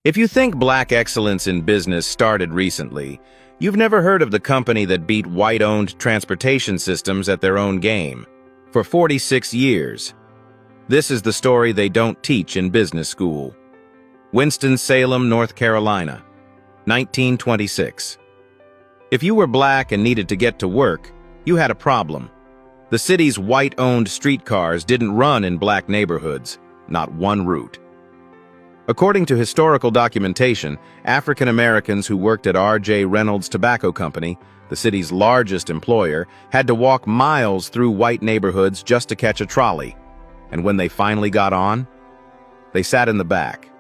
If you think black excellence in business started recently, you've never heard of the company that beat white-owned transportation systems at their own game for 46 years. This is the story they don't teach in business school. Winston-Salem, North Carolina, 1926. If you were black and needed to get to work, you had a problem. The city's white-owned streetcars didn't run in black neighborhoods, not one route. According to historical documentation, African Americans who worked at R.J. Reynolds Tobacco Company, the city's largest employer, had to walk miles through white neighborhoods just to catch a trolley. And when they finally got on, they sat in the back.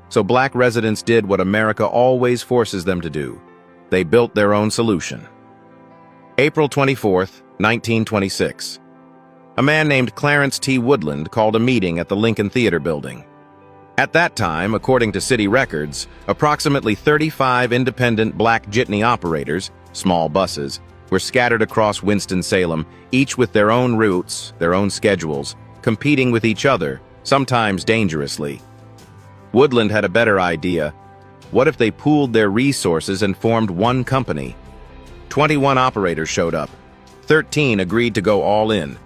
So black residents did what America always forces them to do. They built their own solution. April 24th, 1926. A man named Clarence T. Woodland called a meeting at the Lincoln Theater building. At that time, according to city records, approximately 35 independent black jitney operators, small buses, were scattered across Winston-Salem, each with their own routes, their own schedules, competing with each other, sometimes dangerously. Woodland had a better idea. What if they pooled their resources and formed one company? 21 operators showed up. 13 agreed to go all in.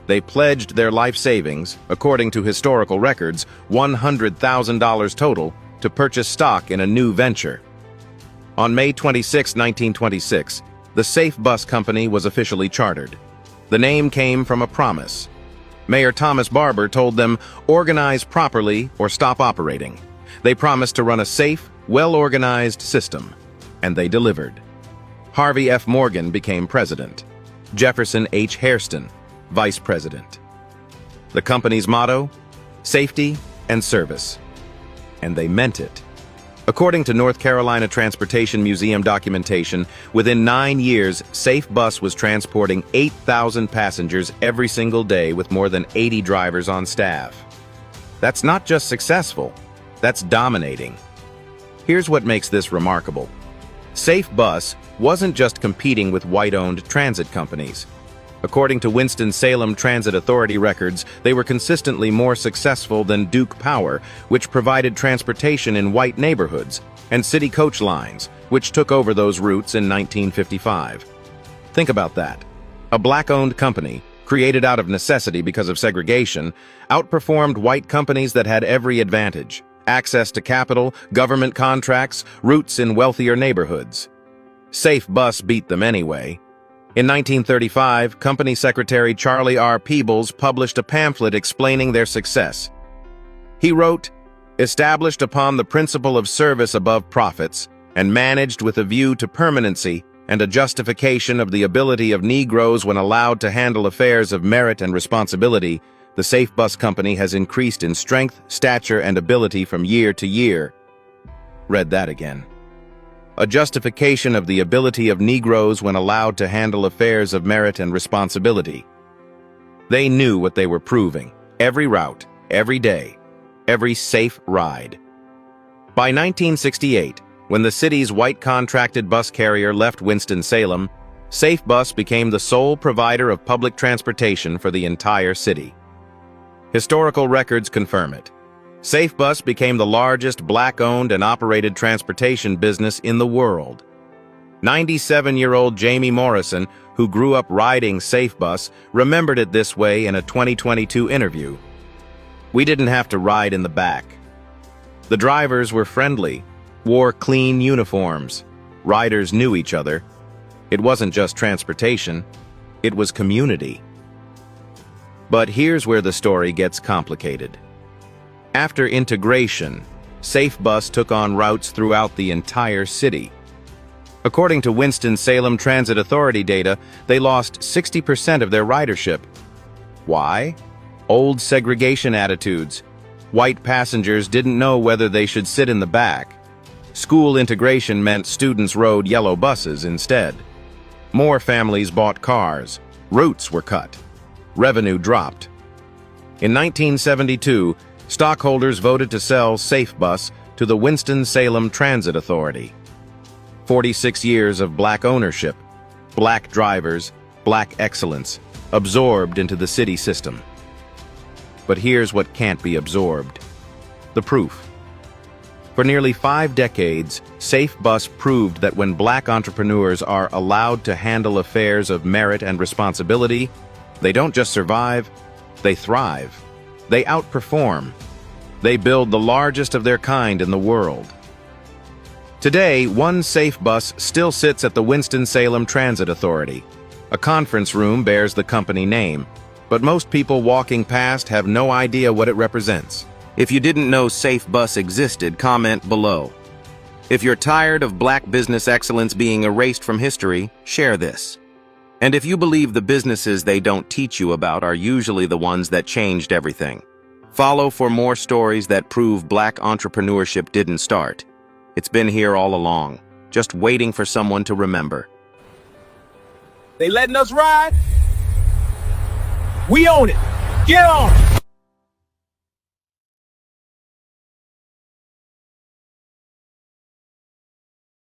They pledged their life savings, according to historical records, $100,000 total, to purchase stock in a new venture. On May 26, 1926, the Safe Bus Company was officially chartered. The name came from a promise. Mayor Thomas Barber told them, "Organize properly or stop operating." They promised to run a safe, well-organized system, and they delivered. Harvey F. Morgan became president. Jefferson H. Hairston, vice president. The company's motto? Safety and service. And they meant it. According to North Carolina Transportation Museum documentation, within 9 years, Safe Bus was transporting 8,000 passengers every single day with more than 80 drivers on staff. That's not just successful, that's dominating. Here's what makes this remarkable. Safe Bus wasn't just competing with white-owned transit companies. According to Winston-Salem Transit Authority records, they were consistently more successful than Duke Power, which provided transportation in white neighborhoods, and City Coach Lines, which took over those routes in 1955. Think about that. A black-owned company, created out of necessity because of segregation, outperformed white companies that had every advantage: access to capital, government contracts, routes in wealthier neighborhoods. Safe Bus beat them anyway. In 1935, Company Secretary Charlie R. Peebles published a pamphlet explaining their success. He wrote, "Established upon the principle of service above profits, and managed with a view to permanency and a justification of the ability of Negroes when allowed to handle affairs of merit and responsibility, the Safe Bus Company has increased in strength, stature, and ability from year to year." Read that again. A justification of the ability of Negroes when allowed to handle affairs of merit and responsibility. They knew what they were proving, every route, every day, every safe ride. By 1968, when the city's white contracted bus carrier left Winston-Salem, Safe Bus became the sole provider of public transportation for the entire city. Historical records confirm it. Safe Bus became the largest black-owned and operated transportation business in the world. 97-year-old Jamie Morrison, who grew up riding Safe Bus, remembered it this way in a 2022 interview. "We didn't have to ride in the back. The drivers were friendly, wore clean uniforms. Riders knew each other. It wasn't just transportation, it was community." But here's where the story gets complicated. After integration, Safe Bus took on routes throughout the entire city. According to Winston-Salem Transit Authority data, they lost 60% of their ridership. Why? Old segregation attitudes. White passengers didn't know whether they should sit in the back. School integration meant students rode yellow buses instead. More families bought cars. Routes were cut. Revenue dropped. In 1972, stockholders voted to sell Safe Bus to the Winston-Salem Transit Authority. 46 years of black ownership, black drivers, black excellence, absorbed into the city system. But here's what can't be absorbed: the proof. For nearly 5 decades, SafeBus proved that when Black entrepreneurs are allowed to handle affairs of merit and responsibility, they don't just survive, they thrive. They outperform. They build the largest of their kind in the world. Today, one SafeBus still sits at the Winston-Salem Transit Authority. A conference room bears the company name, but most people walking past have no idea what it represents. If you didn't know SafeBus existed, comment below. If you're tired of Black business excellence being erased from history, share this. And if you believe the businesses they don't teach you about are usually the ones that changed everything, follow for more stories that prove Black entrepreneurship didn't start. It's been here all along, just waiting for someone to remember. They letting us ride? We own it. Get on it.